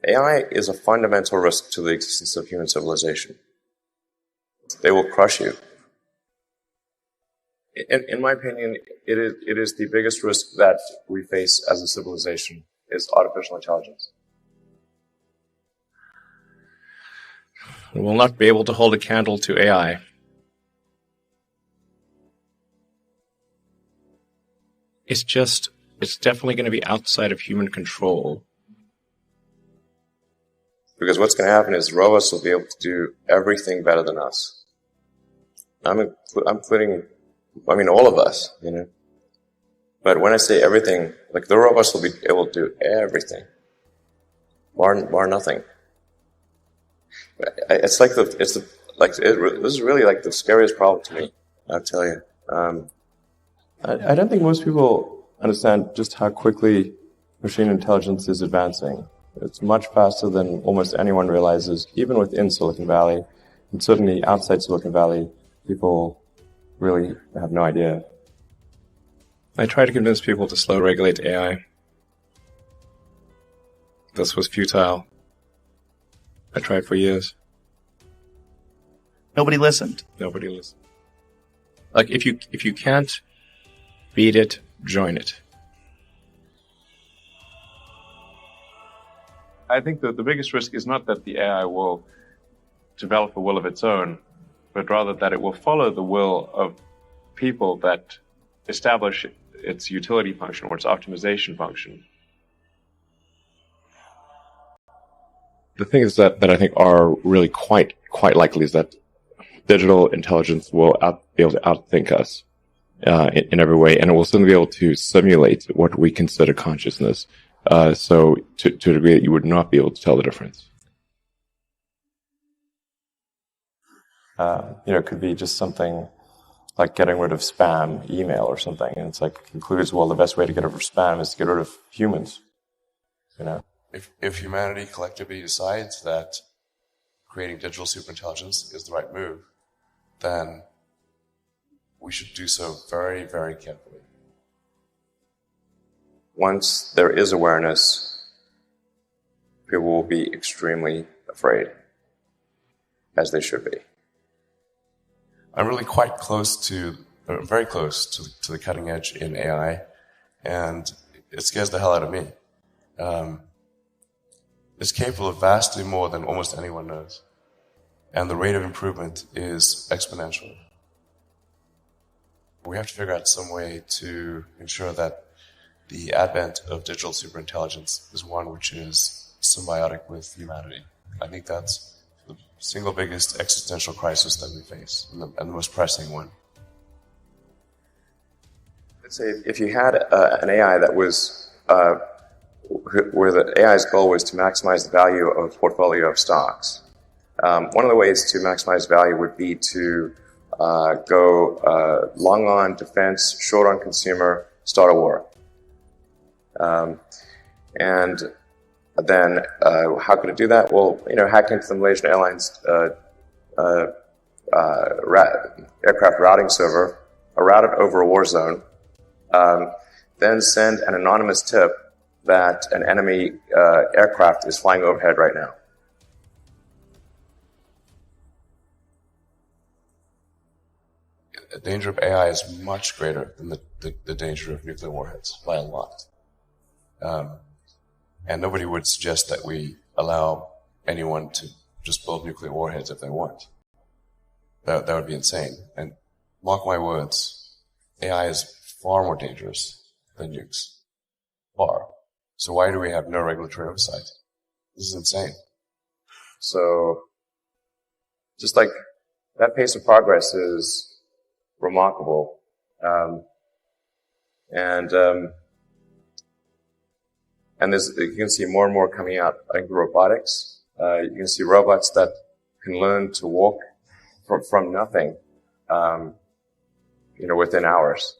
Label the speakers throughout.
Speaker 1: AI is a fundamental risk to the existence of human civilization. They will crush you. In my opinion, it is the biggest risk that we face as a civilization is artificial intelligence.
Speaker 2: We will not be able to hold a candle to AI. It's definitely going to be outside of human control.
Speaker 1: Because what's going to happen is robots will be able to do everything better than us. I'm including, all of us, But when I say everything, like the robots will be able to do everything, bar nothing. This is really like the scariest problem to me. I'll tell you.
Speaker 3: I don't think most people understand just how quickly machine intelligence is advancing. It's much faster than almost anyone realizes, even within Silicon Valley, and certainly outside Silicon Valley, people really have no idea.
Speaker 2: I try to convince people to slow regulate AI. This was futile. I tried for years.
Speaker 4: Nobody listened.
Speaker 2: Nobody listened. Like, if you can't beat it, join it.
Speaker 3: I think that the biggest risk is not that the AI will develop a will of its own, but rather that it will follow the will of people that establish its utility function or its optimization function.
Speaker 5: The things that I think are really quite likely is that digital intelligence will be able to outthink us in every way, and it will still be able to simulate what we consider consciousness. So to a degree that you would not be able to tell the difference.
Speaker 3: It could be just something like getting rid of spam email or something, and it's like concludes, well, the best way to get rid of spam is to get rid of humans.
Speaker 6: If humanity collectively decides that creating digital superintelligence is the right move, then we should do so very, very carefully.
Speaker 1: Once there is awareness, people will be extremely afraid, as they should be.
Speaker 6: I'm really very close to the cutting edge in AI, and it scares the hell out of me. It's capable of vastly more than almost anyone knows, and the rate of improvement is exponential. We have to figure out some way to ensure that the advent of digital superintelligence is one which is symbiotic with humanity. I think that's the single biggest existential crisis that we face, and the most pressing one.
Speaker 1: Let's say if you had an AI that was, where the AI's goal was to maximize the value of a portfolio of stocks. One of the ways to maximize value would be to go long on defense, short on consumer, start a war. And then how could it do that? Well, hack into the Malaysian Airlines aircraft routing server, route it over a war zone, then send an anonymous tip that an enemy aircraft is flying overhead right now.
Speaker 6: The danger of AI is much greater than the danger of nuclear warheads by a lot. And nobody would suggest that we allow anyone to just build nuclear warheads if they want. That would be insane. And mark my words, AI is far more dangerous than nukes. Far. So why do we have no regulatory oversight? This is insane.
Speaker 1: So, just like that pace of progress is remarkable. And you can see more and more coming out. I think robotics. You can see robots that can learn to walk from nothing, within hours,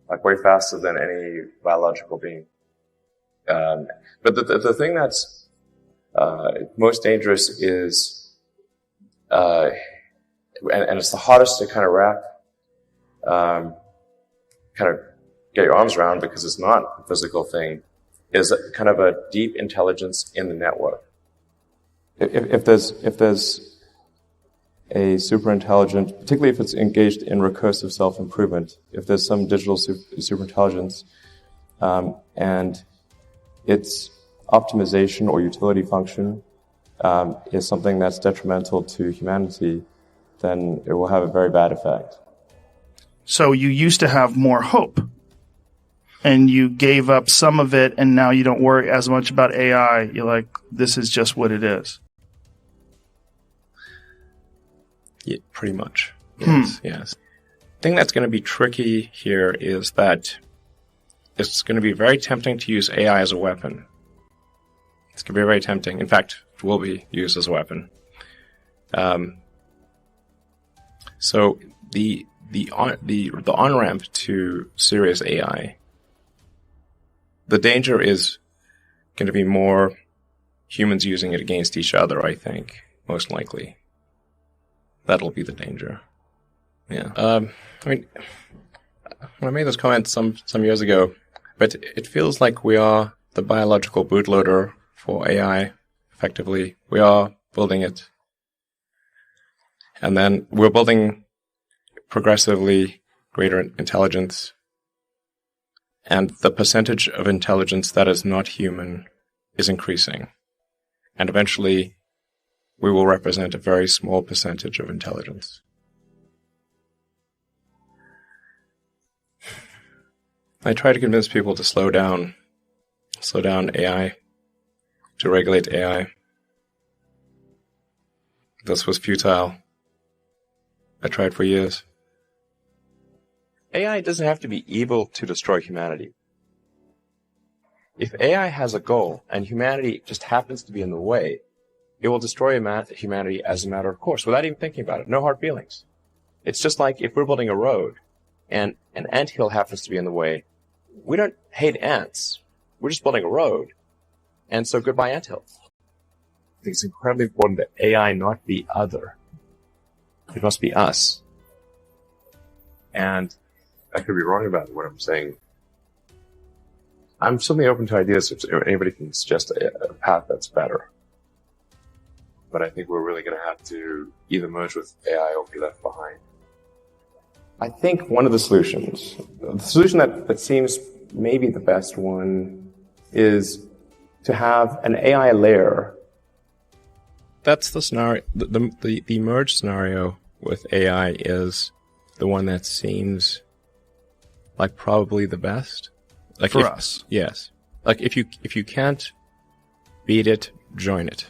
Speaker 1: like way faster than any biological being. But the thing that's most dangerous is, and it's the hardest to kind of wrap, kind of get your arms around because it's not a physical thing, is kind of a deep intelligence in the network.
Speaker 3: if there's a super intelligent, particularly if it's engaged in recursive self-improvement, if there's some digital super intelligence, and its optimization or utility function is something that's detrimental to humanity, then it will have a very bad effect.
Speaker 4: So you used to have more hope, and you gave up some of it, and now you don't worry as much about AI. You're like, this is just what it is.
Speaker 2: Yeah, pretty much. Yes, yes. The thing that's going to be tricky here is that it's going to be very tempting to use AI as a weapon. It's going to be very tempting. In fact, it will be used as a weapon. So the on-ramp to serious AI, the danger is going to be more humans using it against each other, I think, most likely. That'll be the danger. Yeah. I mean, when I made those comments some years ago, but it feels like we are the biological bootloader for AI, effectively. We are building it. And then we're building progressively greater intelligence. And the percentage of intelligence that is not human is increasing. And eventually, we will represent a very small percentage of intelligence. I try to convince people to slow down AI, to regulate AI. This was futile. I tried for years.
Speaker 5: AI doesn't have to be evil to destroy humanity. If AI has a goal and humanity just happens to be in the way, it will destroy humanity as a matter of course, without even thinking about it. No hard feelings. It's just like if we're building a road and an anthill happens to be in the way, we don't hate ants. We're just building a road. And so goodbye anthill. I think it's incredibly important that AI not be other. It must be us. And I could be wrong about what I'm saying. I'm certainly open to ideas if anybody can suggest a path that's better. But I think we're really going to have to either merge with AI or be left behind.
Speaker 3: I think one of the solutions, the solution that seems maybe the best one, is to have an AI layer.
Speaker 2: That's the scenario. The merge scenario with AI is the one that seems like probably the best. Like
Speaker 4: for us.
Speaker 2: Yes. Like if you can't beat it, join it.